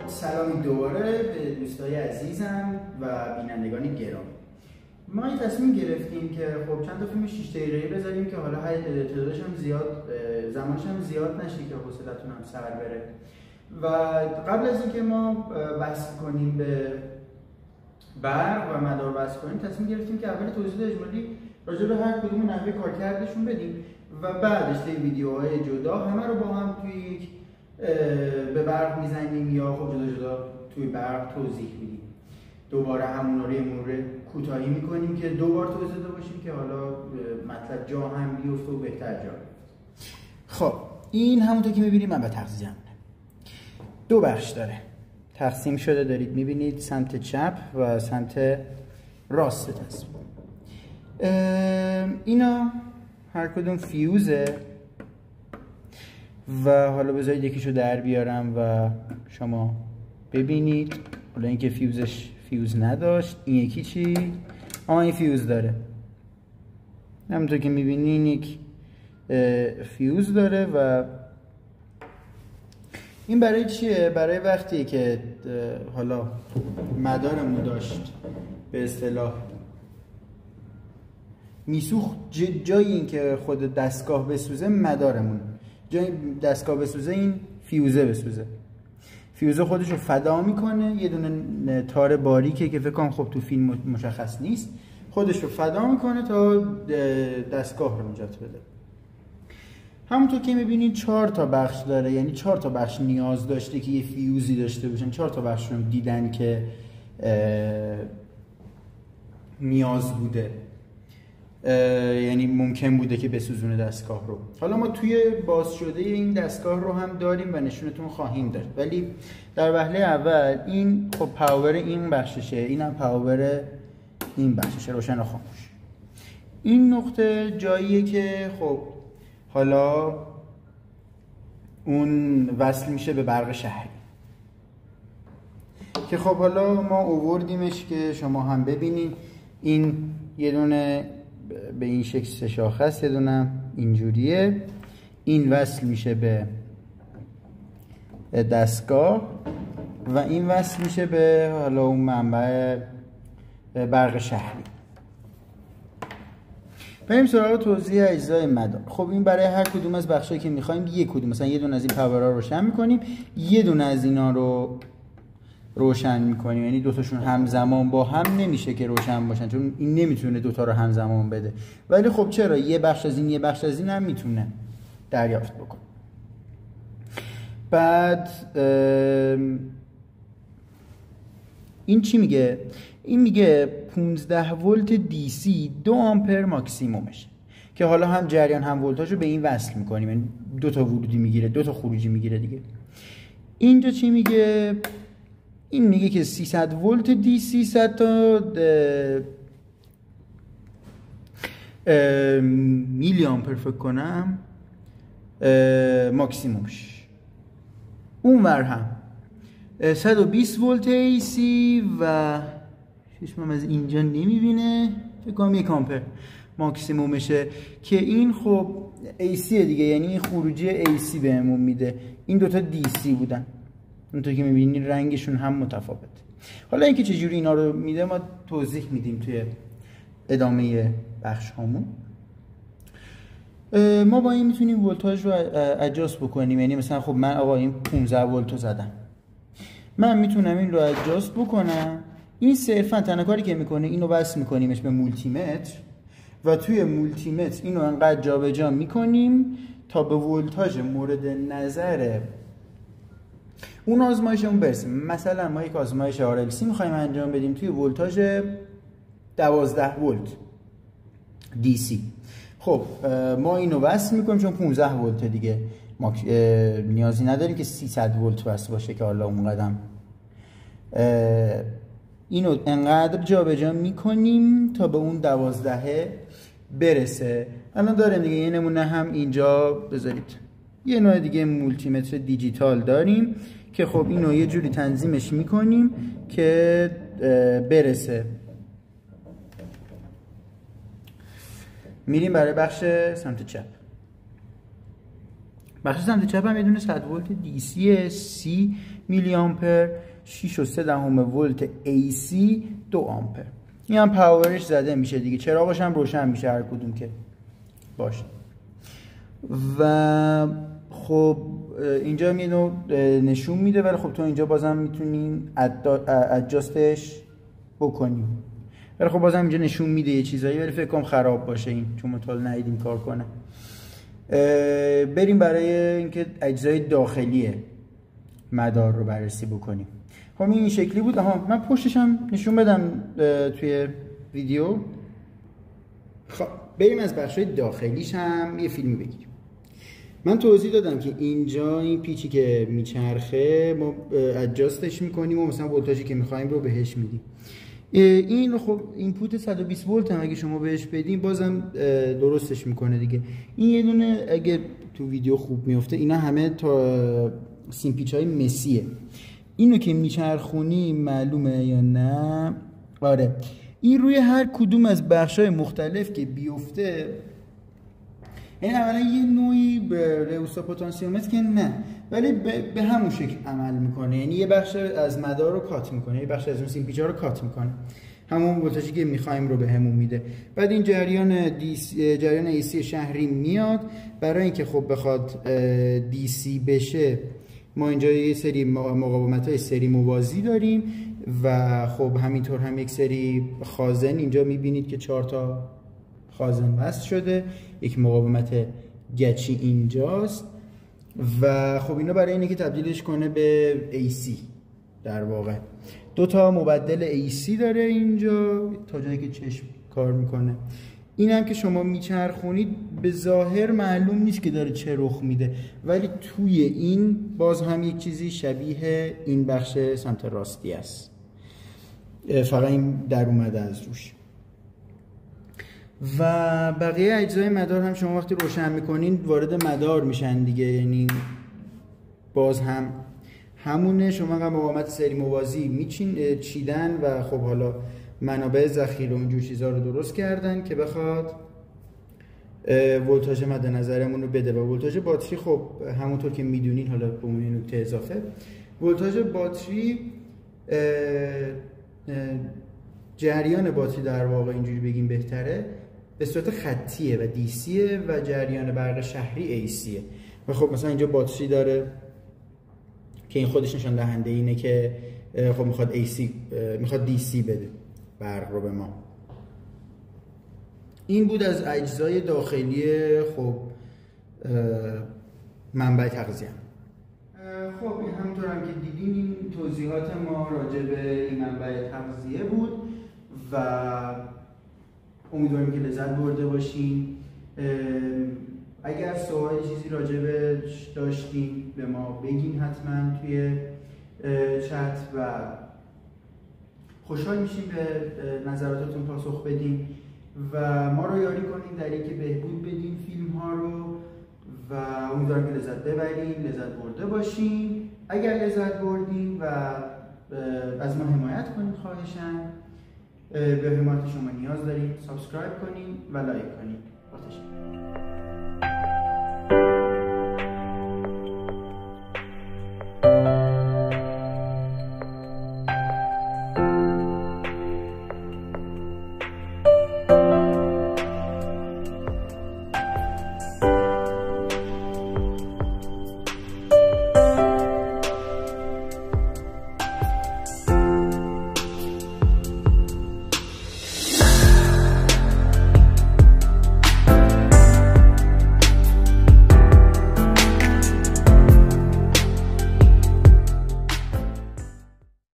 سلامی دوباره به دوستای عزیزم و بینندگان گرامی. ما یه تصمیم گرفتیم که خب چند تا فیلم 6 دقیقه‌ای بذاریم که حالا تعدادش هم زیاد، زمانش هم زیاد نشه که حوصلتون هم سر بره. و قبل از اینکه ما بحث کنیم به برق و مدار بحث کنیم، تصمیم گرفتیم که اول توضیح اجمالی راجع به هر کدوم نحوه کارکردشون بدیم و بعدش توی ویدیوهای جدا همه رو با هم توی یک به برق میزنیم یا خب جدا جدا توی برق توضیح میدیم. دوباره همون رو یه مرور کوتاهی میکنیم که دوبار توضیح داده باشیم که حالا مطلب جا هم بیفته و بهتر جا بیفته. خب این همونطور که میبینیم من به تقسیم دو بخش داره، تقسیم شده، دارید میبینید سمت چپ و سمت راست تصویر. اینا هر کدوم فیوزه و حالا بذارید یکیشو در بیارم و شما ببینید. حالا اینکه فیوزش فیوز نداشت، این یکی چی؟ این فیوز داره. همونطور که میبینین یک فیوز داره و این برای چیه؟ برای وقتی که حالا مدارمون داشت به اصطلاح میسوخت، جای این که خود دستگاه بسوزه، مدارمون جای دستگاه بسوزه این فیوزه بسوزه. فیوزه خودش رو فدا میکنه، یه دونه تار باریکه که فکر کنم خب تو فیلم مشخص نیست، خودش رو فدا میکنه تا دستگاه رو نجات بده. همونطور که میبینید 4 تا بخش داره، یعنی 4 تا بخش نیاز داشته که یه فیوزی داشته باشن. 4 تا بخش رو دیدن که نیاز بوده، یعنی ممکن بوده که بسوزونه دستگاه رو. حالا ما توی باز شده این دستگاه رو هم داریم و نشونتون خواهیم داد، ولی در وهله اول این خب پاور این بخششه، این هم پاور این بخششه، روشن و خاموش. این نقطه جاییه که خب حالا اون وصل میشه به برق شهری که خب حالا ما آوردیمش که شما هم ببینید. این یه دونه به این شکل 3 شاخه است، یه دونه اینجوریه. این وصل میشه به دستگاه و این وصل میشه به حالا اون منبع برق شهری. بریم سراغ توضیح اجزای مدار. خب این برای هر کدوم از بخشایی که میخوایم یک کدوم، مثلا یه دونه از این پاورها رو روشن میکنیم، یه دونه از اینا رو روشن میکنیم، یعنی دوتاشون همزمان با هم نمیشه که روشن باشن، چون این نمیتونه دوتا رو همزمان بده. ولی خب چرا یه بخش از این یه بخش از این هم میتونه دریافت بکنه. بعد این چی میگه؟ این میگه 15 ولت دی سی 2 آمپر ماکسیمومشه که حالا هم جریان هم ولتاژ رو به این وصل میکنیم، یعنی 2 تا ورودی میگیره 2 تا خروجی میگیره دیگه. اینجا چی میگه؟ این میگه که 300 ولت دی سی 100 تا میلی آمپر فکر کنم ماکسیمومش. اون ور هم 120 ولت ای سی و چشمم از اینجا نمیبینه، فکر کنم 1 آمپر ماکسیمومشه که این خب ای سی دیگه، یعنی این خروجی ای سی بهمون میده. این دوتا دی سی بودن، اونطور که میبینید رنگشون هم متفاوت. حالا اینکه چجوری اینا رو میده ما توضیح میدیم توی ادامه بخش هامون. ما با این میتونیم ولتاژ رو ادجاست بکنیم، یعنی مثلا خب من آقا این 15 ولت رو زدم، من میتونم این رو ادجاست بکنم. این صرفا تنها کاری که میکنه اینو وصل میکنیمش به مولتی متر و توی مولتی متر اینو انقدر جابجا میکنیم تا به ولتاژ مورد نظر اون آزمایشمون برسیم. مثلا ما یک آزمایش RLC میخوایم انجام بدیم توی ولتاژ 12 ولت DC. خب ما اینو وصل میکنیم چون 15 ولت دیگه، ما نیازی نداریم که 300 ولت وصل باشه که حالا اون قدم. اینو انقدر جابجا میکنیم تا به اون 12 برسه. الان داریم دیگه یه نمونه هم اینجا بذارید، یه نوع دیگه مولتی متر دیجیتال داریم که خب اینو یه جوری تنظیمش میکنیم که برسه. میریم برای بخش سمت چپ. بخش سمت چپ هم یه دونه 100 ولت DC 30 میلی آمپر، 6.3 ولت AC 2 آمپر. این هم پاورش زده میشه دیگه، چراغش هم روشن میشه هر کدوم که باشه. و خب اینجا هم یه نوع نشون میده، ولی خب تو اینجا بازم میتونین ادجاستش بکنیم، ولی خب بازم اینجا نشون میده یه چیزایی، ولی فکر کنم خراب باشه این، چون ما تا ندیدیم کار کنه. بریم برای اینکه اجزای داخلی مدار رو بررسی بکنیم. خب این شکلی بود. من پشتش هم نشون بدم توی ویدیو. خب بریم از بخشای داخلیش هم یه فیلمی بگیریم. من توضیح دادم که اینجا این پیچی که میچرخه ما ادجاستش میکنیم و مثلا ولتاژی که میخوایم رو بهش میدیم. این خب اینپوت 120 ولت هم اگه شما بهش بدین بازم درستش میکنه دیگه. این یه دونه اگه تو ویدیو خوب میفته اینا همه تا سیم پیچ های مسیه. اینو که میچرخونی معلومه یا نه؟ آره، این روی هر کدوم از بخشای مختلف که بیفته، این اولا یه نوعی به رئوسا پتانسیومتر که نه، ولی به همون شکل عمل میکنه. یعنی یه بخش از مدار رو کات میکنه، یه بخش از اون سیم پیچا رو کات میکنه، همون ولتاژی که میخوایم رو بهمون میده. بعد این جریان AC شهری میاد. برای اینکه خب بخواد DC بشه ما اینجا یه سری مقاومت‌های سری موازی داریم و خب همینطور هم یک سری خازن. اینجا میبینید که 4 تا خازن وصل شده، یک مقاومت گچی اینجاست و خب اینا برای اینه که تبدیلش کنه به AC. در واقع 2 تا مبدل AC داره اینجا تا جایی که چشم کار میکنه. این هم که شما میچرخونید به ظاهر معلوم نیست که داره چه رخ میده، ولی توی این باز هم یک چیزی شبیه این بخش سمت راستی است، فقط این در اومده از روش. و بقیه اجزای مدار هم شما وقتی روشن میکنین وارد مدار میشن دیگه، یعنی باز هم همونه. شما هم مقاومت سری موازی چیدن و خب حالا منابع ذخیره و اینجور چیزا رو درست کردن که بخواد ولتاژ مد نظرمون رو بده. و ولتاژ باتری خب همونطور که میدونین، حالا به اون نکته اضافه، ولتاژ باتری جریان باتری در واقع اینجوری بگیم بهتره به صورت خطیه و دیسیه و جریان برق شهری ایسیه. و خب مثلا اینجا باتری داره که این خودش نشان دهنده اینه که خب میخواد دیسی بده برق رو به ما. این بود از اجزای داخلی خب منبع تغذیه. خب همونطور هم که دیدین این توضیحات ما راجع به این منبع تغذیه بود و امیدواریم که لذت برده باشین. اگر سوالی چیزی راجع بهش داشتین به ما بگین حتما توی چت و خوشحال میشیم به نظراتتون پاسخ بدیم و ما رو یاری کنین در اینکه بهبود بدین فیلم ها رو و امیدوارم که لذت ببرین، لذت برده باشین. اگر لذت بردین و از ما حمایت کنین خواهشاً، به حمایت شما نیاز داریم. سابسکرایب کنین و لایک کنین. با تشکر.